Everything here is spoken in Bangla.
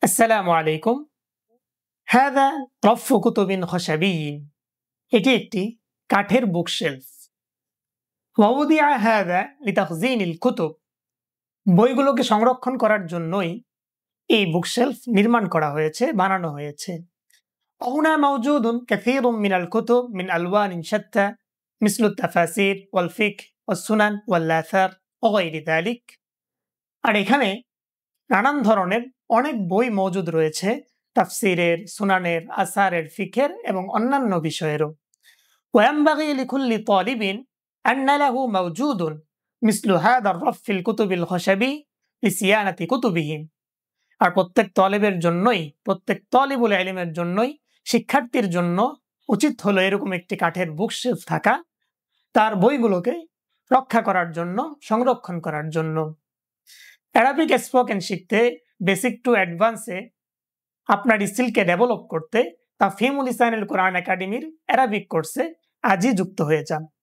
আসসালামু আলাইকুম। হাযা রফু কুতুবিন খশাবিয়্যিন। এটি একটি কাঠের বুকশেলফ। ওয়াউদিআ হাযা লিতাখযীনিল কুতুব। বইগুলোকে সংরক্ষণ করার জন্যই এই বুকশেলফ নির্মাণ করা হয়েছে, বানানো হয়েছে। وهنا موجود كثير من الكتب من ألوان شتى مثل التفاسير والفقه والسنن والآثار وغير ذلك। আর এখানে নানান ধরনের অনেক বই মজুদ রয়েছে, তাফসিরের, সুনানের, আসারের, ফিকের এবং অন্যান্য বিষয়েরও। وينبغي لكل طالب أن له موجود مثل هذا الرف في الكتب الخشبي لصيانة كتبهم। আর প্রত্যেক তলেবের জন্যই, প্রত্যেক তলিবুল ইলমের জন্যই, শিক্ষার্থীর জন্য উচিত হলো এরকম একটি কাঠের বুকশেলফ থাকা, তার বইগুলোকে রক্ষা করার জন্য, সংরক্ষণ করার জন্য। অ্যারাবিক স্পোকেন শিখতে, বেসিক টু অ্যাডভান্সে আপনার স্কিলকে ডেভেলপ করতে তাফহিমুল লিসানিল কোরআন একাডেমির অ্যারাবিক কোর্সে আজই যুক্ত হয়ে যান।